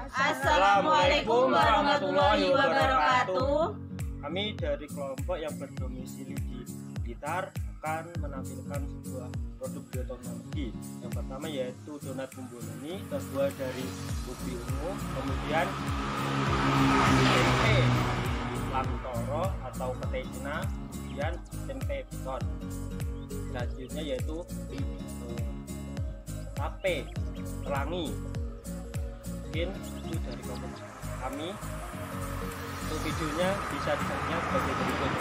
Assalamualaikum warahmatullahi wabarakatuh. Kami dari kelompok yang berdomisili di Blitar akan menampilkan sebuah produk bioteknologi. Yang pertama yaitu donat Kumboloni, terbuat dari ubi ungu, kemudian tempe lamtoro atau petai Cina, kemudian tempe beton. Selanjutnya yaitu tape pelangi. Mungkin itu dari kelompok kami. Untuk videonya bisa dilihat sebagai berikut.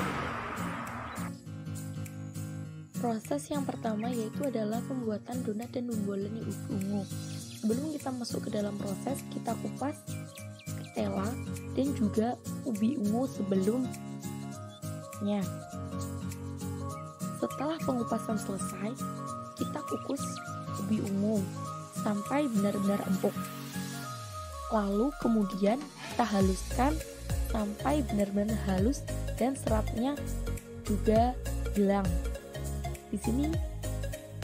Proses yang pertama yaitu adalah pembuatan donat dan Kumboloni ubi ungu. Sebelum kita masuk ke dalam proses, kita kupas ketela dan juga ubi ungu sebelumnya. Setelah pengupasan selesai, kita kukus ubi ungu sampai benar-benar empuk. Lalu kemudian kita haluskan sampai benar-benar halus dan seratnya juga hilang. Di sini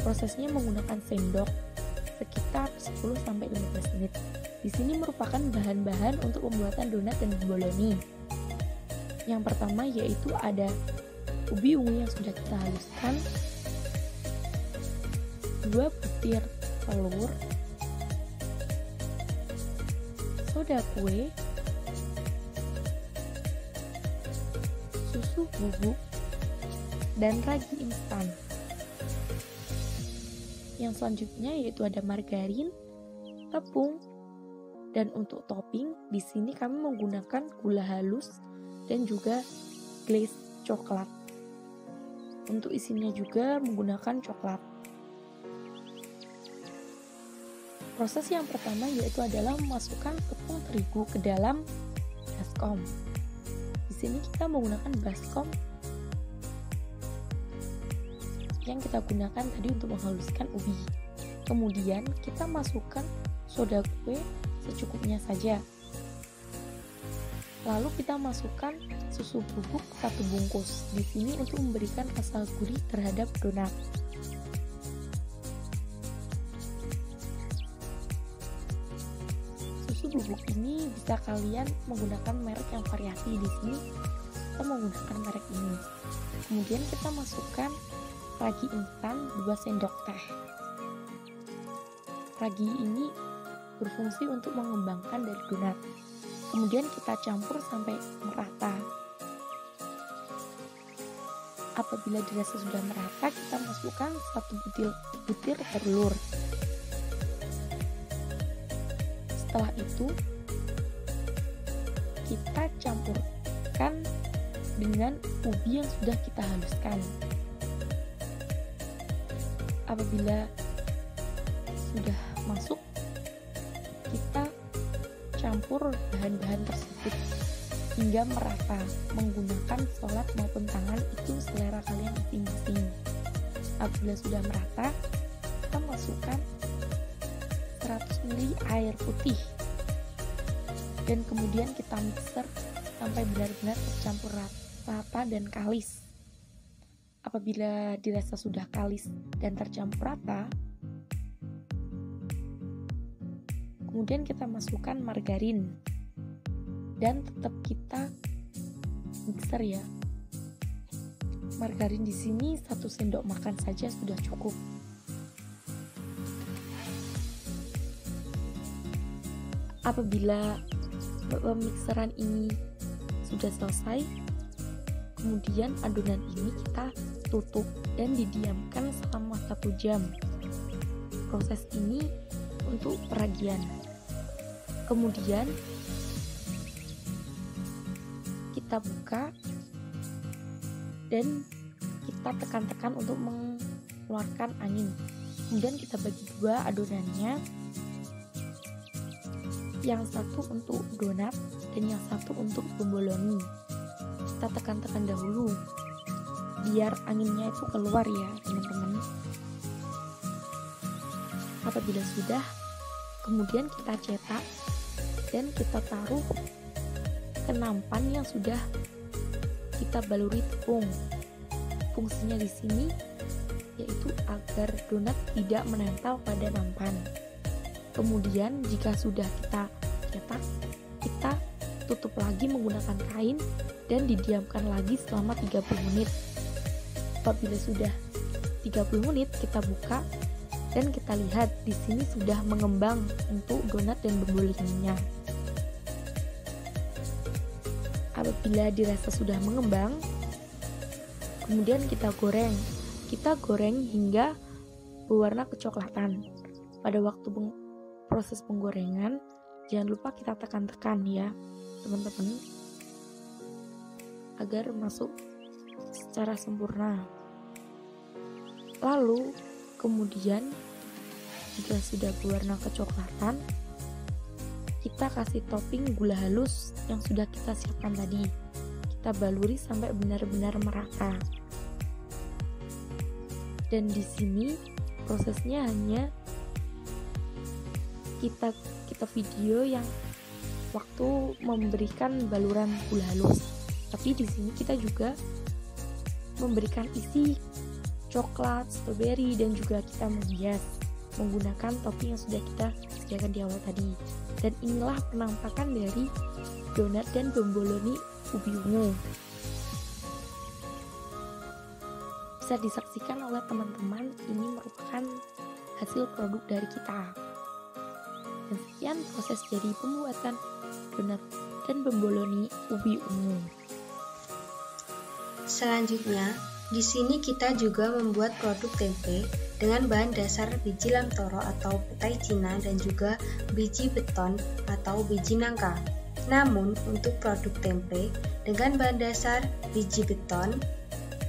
prosesnya menggunakan sendok sekitar 10-15 menit. Di sini merupakan bahan-bahan untuk pembuatan donat dan Kumboloni. Yang pertama yaitu ada ubi ungu yang sudah kita haluskan, 2 butir telur, soda kue, susu bubuk, dan ragi instan. Yang selanjutnya yaitu ada margarin, tepung, dan untuk topping di sini kami menggunakan gula halus dan juga glaze coklat. Untuk isinya juga menggunakan coklat. Proses yang pertama yaitu adalah memasukkan tepung terigu ke dalam baskom. Di sini kita menggunakan baskom yang kita gunakan tadi untuk menghaluskan ubi. Kemudian kita masukkan soda kue secukupnya saja. Lalu kita masukkan susu bubuk 1 bungkus. Di sini untuk memberikan rasa gurih terhadap donat. Susu bubuk ini bisa kalian menggunakan merek yang variasi. Di sini kita menggunakan merek ini. Kemudian kita masukkan ragi instan 2 sendok teh. Ragi ini berfungsi untuk mengembangkan dari donat. Kemudian kita campur sampai merata. Apabila dirasa sudah merata, kita masukkan 1 butir telur. Setelah itu kita campurkan dengan ubi yang sudah kita haluskan. Apabila sudah masuk, kita campur bahan-bahan tersebut hingga merata menggunakan solat maupun tangan, itu selera kalian masing-masing. Apabila sudah merata, kita masukkan 100 ml air putih dan kemudian kita mixer sampai benar-benar tercampur rata dan kalis. Apabila dirasa sudah kalis dan tercampur rata, kemudian kita masukkan margarin dan tetap kita mixer ya. Margarin di sini 1 sendok makan saja sudah cukup. Apabila pemixeran ini sudah selesai, kemudian adonan ini kita tutup dan didiamkan selama 1 jam. Proses ini untuk peragian. Kemudian kita buka dan kita tekan-tekan untuk mengeluarkan angin. Kemudian kita bagi 2 adonannya, yang satu untuk donat dan yang satu untuk Kumboloni. Kita tekan-tekan dahulu biar anginnya itu keluar ya teman-teman. Apabila sudah, kemudian kita cetak dan kita taruh ke nampan yang sudah kita baluri tepung. Fungsinya di sini yaitu agar donat tidak menempel pada nampan. Kemudian jika sudah kita cetak, kita tutup lagi menggunakan kain dan didiamkan lagi selama 30 menit. Apabila sudah 30 menit, kita buka dan kita lihat di sini sudah mengembang untuk donat dan bomboloninya. Apabila dirasa sudah mengembang, kemudian kita goreng. Kita goreng hingga berwarna kecoklatan. Pada waktu proses penggorengan, jangan lupa kita tekan-tekan ya, teman-teman, agar masuk secara sempurna. Lalu kemudian jika sudah berwarna kecoklatan, kita kasih topping gula halus yang sudah kita siapkan tadi. Kita baluri sampai benar-benar merata. Dan di sini prosesnya hanya kita video yang waktu memberikan baluran gula halus. Tapi di sini kita juga memberikan isi coklat, stroberi, dan juga kita menghias menggunakan topping yang sudah kita sediakan di awal tadi. Dan inilah penampakan dari donat dan bomboloni ubi ungu. Bisa disaksikan oleh teman-teman, ini merupakan hasil produk dari kita. Dan sekian proses dari pembuatan donat dan bomboloni ubi ungu. Selanjutnya, di sini kita juga membuat produk tempe dengan bahan dasar biji lamtoro atau petai Cina dan juga biji beton atau biji nangka. Namun, untuk produk tempe dengan bahan dasar biji beton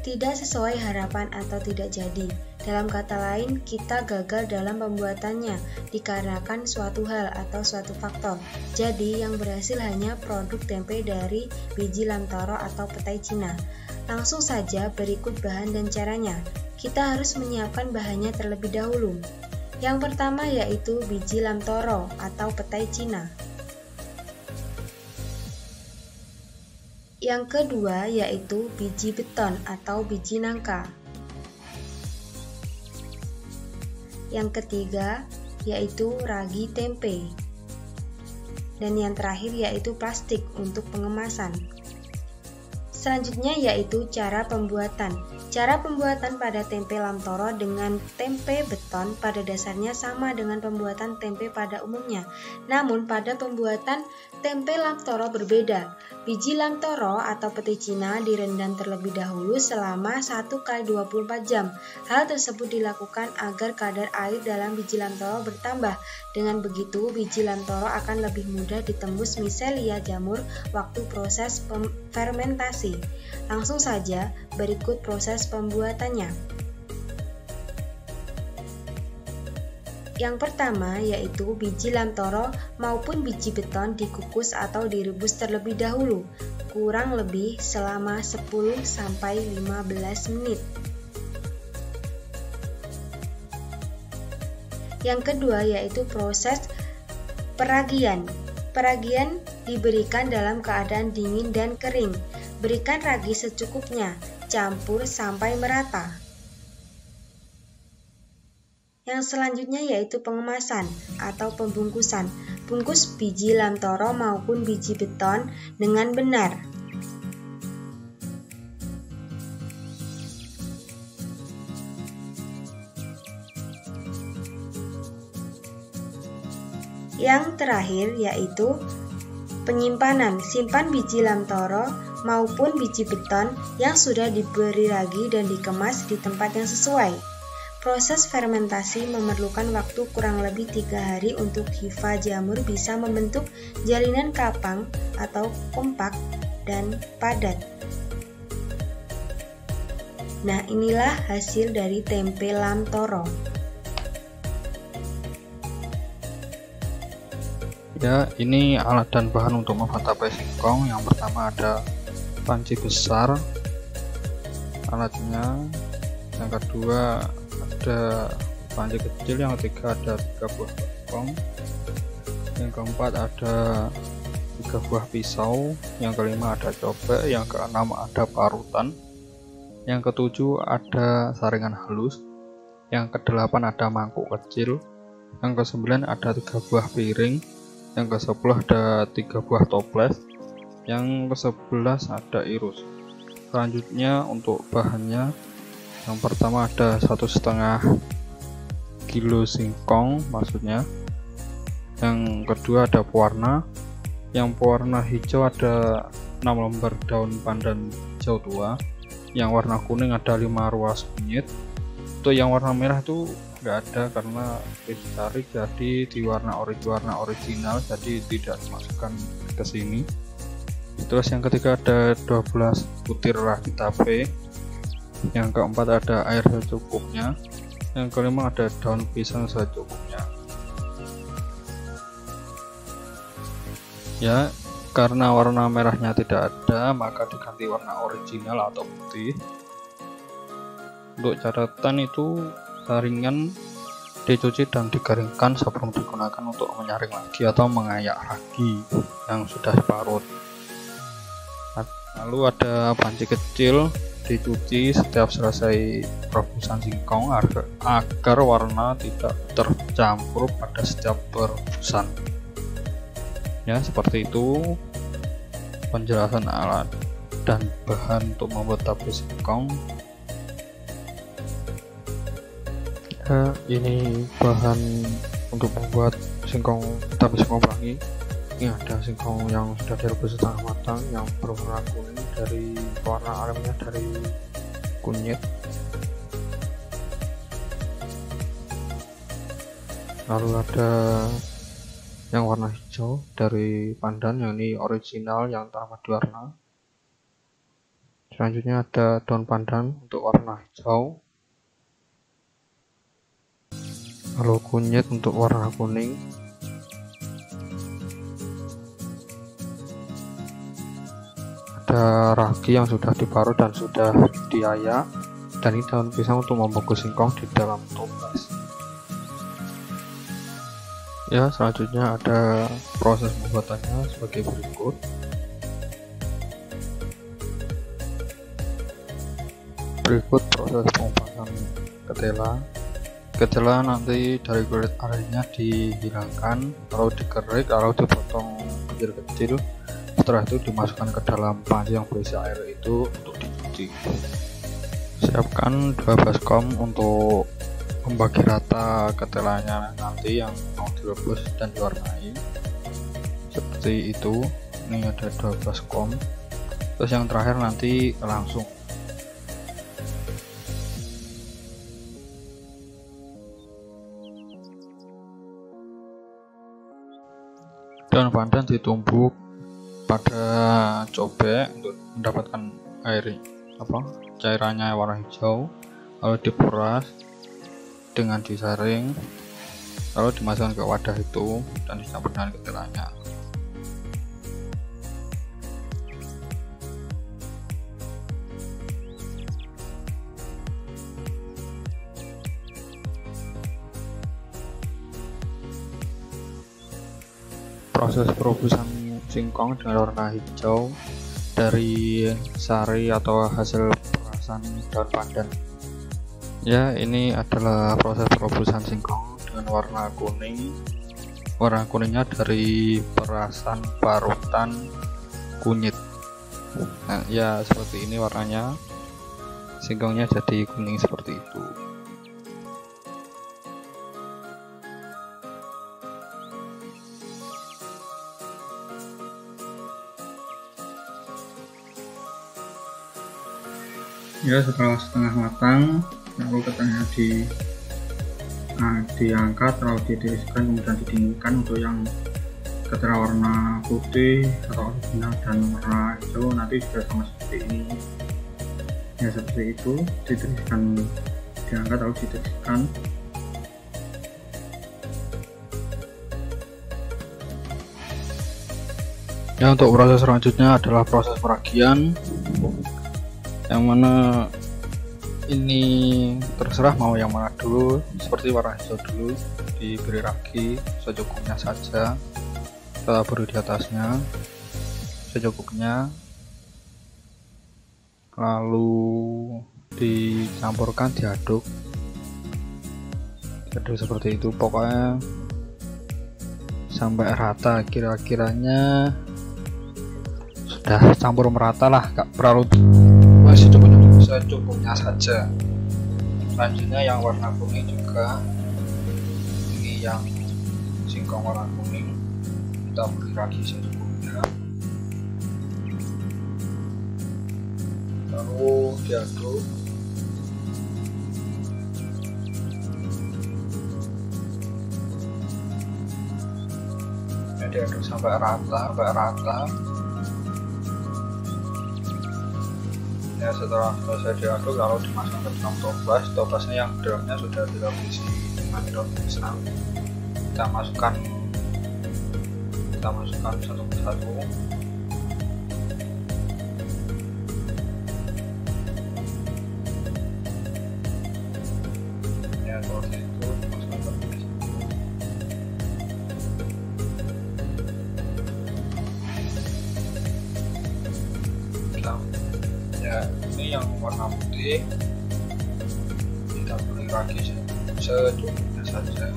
tidak sesuai harapan atau tidak jadi. Dalam kata lain, kita gagal dalam pembuatannya dikarenakan suatu hal atau suatu faktor. Jadi, yang berhasil hanya produk tempe dari biji lamtoro atau petai Cina. Langsung saja berikut bahan dan caranya. Kita harus menyiapkan bahannya terlebih dahulu. Yang pertama yaitu biji lamtoro atau petai Cina. Yang kedua yaitu biji beton atau biji nangka. Yang ketiga yaitu ragi tempe. Dan yang terakhir yaitu plastik untuk pengemasan. Selanjutnya yaitu cara pembuatan. Cara pembuatan pada tempe lamtoro dengan tempe beton pada dasarnya sama dengan pembuatan tempe pada umumnya. Namun pada pembuatan tempe lamtoro berbeda. Biji lamtoro atau petai Cina direndam terlebih dahulu selama 1x24 jam. Hal tersebut dilakukan agar kadar air dalam biji lamtoro bertambah. Dengan begitu, biji lamtoro akan lebih mudah ditembus miselia jamur waktu proses fermentasi. Langsung saja, berikut proses pembuatannya. Yang pertama yaitu biji lamtoro maupun biji beton dikukus atau direbus terlebih dahulu, kurang lebih selama 10-15 menit. Yang kedua yaitu proses peragian. Peragian diberikan dalam keadaan dingin dan kering. Berikan ragi secukupnya, campur sampai merata. Yang selanjutnya yaitu pengemasan atau pembungkusan. Bungkus biji lamtoro maupun biji beton dengan benar. Yang terakhir yaitu penyimpanan. Simpan biji lamtoro maupun biji beton yang sudah diberi ragi dan dikemas di tempat yang sesuai. Proses fermentasi memerlukan waktu kurang lebih 3 hari untuk hifa jamur bisa membentuk jalinan kapang atau kompak dan padat. Nah, inilah hasil dari tempe lamtoro. Ya, ini alat dan bahan untuk membuat tape singkong. Yang pertama ada panci besar alatnya, yang kedua ada panci kecil, yang ketiga ada 3 buah singkong, yang keempat ada 3 buah pisau, yang kelima ada cobek, yang keenam ada parutan, yang ketujuh ada saringan halus, yang kedelapan ada mangkuk kecil, yang kesembilan ada 3 buah piring, yang ke-10 ada 3 buah toples, yang ke-11 ada irus. Selanjutnya untuk bahannya, yang pertama ada 1,5 kilo singkong maksudnya, yang kedua ada pewarna, yang pewarna hijau ada 6 lembar daun pandan hijau tua, yang warna kuning ada 5 ruas kunyit. Untuk yang warna merah itu nggak ada karena ditarik jadi di warna original, jadi tidak dimasukkan ke sini. Terus yang ketiga ada 12 butir ragi tape, yang keempat ada air secukupnya, yang kelima ada daun pisang secukupnya. Ya, karena warna merahnya tidak ada, maka diganti warna original atau putih. Untuk catatan itu saringan dicuci dan dikeringkan sebelum digunakan untuk menyaring lagi atau mengayak ragi yang sudah diparut. Lalu ada panci kecil, dicuci setiap selesai perebusan singkong agar warna tidak tercampur pada setiap perebusan. Ya, seperti itu penjelasan alat dan bahan untuk membuat tape singkong. Ya, ini bahan untuk membuat tape singkong pelangi. Ini ada singkong yang sudah direbus setengah matang, yang berwarna kuning dari warna alamnya dari kunyit. Lalu ada yang warna hijau dari pandan, yang ini original yang tanpa diwarna. Selanjutnya ada daun pandan untuk warna hijau, lalu kunyit untuk warna kuning, ada ragi yang sudah diparut dan sudah diayak, dan ini daun pisang untuk membungkus singkong di dalam toples. Ya, selanjutnya ada proses pembuatannya sebagai berikut. Berikut proses pembuatan ketela. Ketela nanti dari kulit arinya dihilangkan, lalu dikerek, lalu dipotong kecil-kecil. Setelah itu dimasukkan ke dalam panci yang berisi air itu untuk dicuci. Siapkan 2 baskom untuk membagi rata ketelanya nanti yang mau direbus dan diwarnai. Seperti itu. Ini ada 2 baskom. Terus yang terakhir nanti langsung. Daun pandan ditumbuk pada cobek untuk mendapatkan cairannya warna hijau, lalu diperas dengan disaring, lalu dimasukkan ke wadah itu dan dicampur dengan ketelanya. Proses perebusan singkong dengan warna hijau dari sari atau hasil perasan daun pandan. Ya, ini adalah proses perebusan singkong dengan warna kuning. Warna kuningnya dari perasan parutan kunyit. Nah, ya seperti ini warnanya. Singkongnya jadi kuning seperti itu. Ya, setelah setengah matang, lalu ketannya diangkat, lalu ditiriskan, kemudian didinginkan. Untuk yang ketela warna putih atau original dan warna hijau nanti sudah sama seperti ini. Ya, seperti itu, ditiriskan, diangkat lalu ditiriskan. Ya, untuk proses selanjutnya adalah proses peragian, yang mana ini terserah mau yang mana dulu. Seperti warna hijau dulu, diberi ragi secukupnya saja, kita beri di atasnya secukupnya, lalu dicampurkan, diaduk seperti itu. Pokoknya sampai rata, kira-kiranya sudah campur merata lah, gak perlu masih secukupnya saja. Selanjutnya yang warna kuning juga, ini yang singkong warna kuning, kita beri lagi secukupnya, lalu diaduk. Diaduk sampai rata. Ya, setelah selesai diaduk lalu dimasukkan ke dalam topasnya yang dalamnya sudah dilapisi dengan daun pisang. Kita masukkan satu persatu. Ya, seperti itu dimasukkan ke pisang. Ya, ini yang warna putih kita beri lagi secukupnya saja.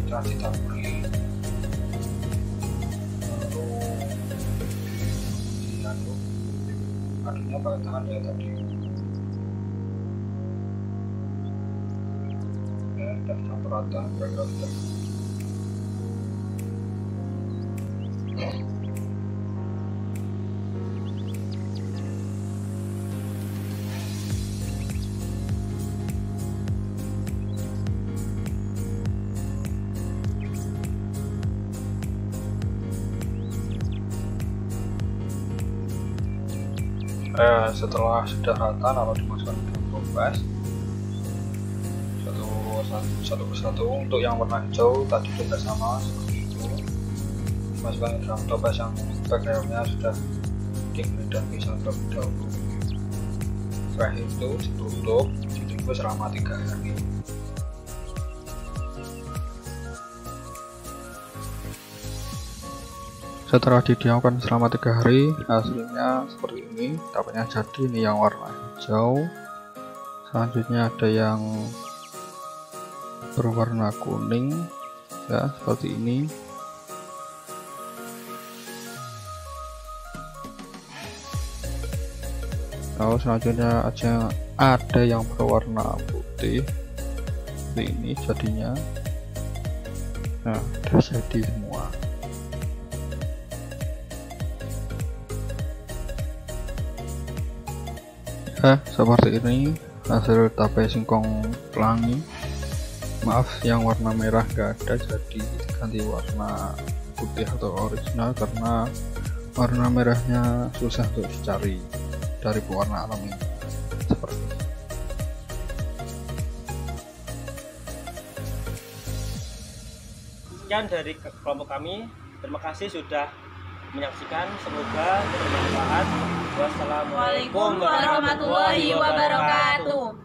Kita beri, lalu diaduk, aduknya pakai tangan ya tadi. Ya, sudah campur rata, sudah. Setelah sudah rata lalu dimasukkan ke dalam toples satu persatu. Untuk yang warna hijau tadi juga sama seperti itu, dimasukkan ke dalam toples yang backgroundnya sudah dingin dan bisa terlebih dahulu. Setelah itu ditutup, ditunggu selama 3 hari. Setelah didiamkan selama 3 hari, hasilnya seperti ini. Dapatnya jadi ini yang warna hijau. Selanjutnya ada yang berwarna kuning, ya seperti ini. Lalu selanjutnya ada yang berwarna putih, seperti ini jadinya. Nah, sudah jadi semua. Seperti ini hasil tape singkong pelangi. Maaf yang warna merah gak ada, jadi ganti warna putih atau original karena warna merahnya susah untuk dicari dari pewarna alami seperti ini. Sekian dari kelompok kami, terima kasih sudah menyaksikan, semoga bermanfaat. Wassalamualaikum warahmatullahi wabarakatuh.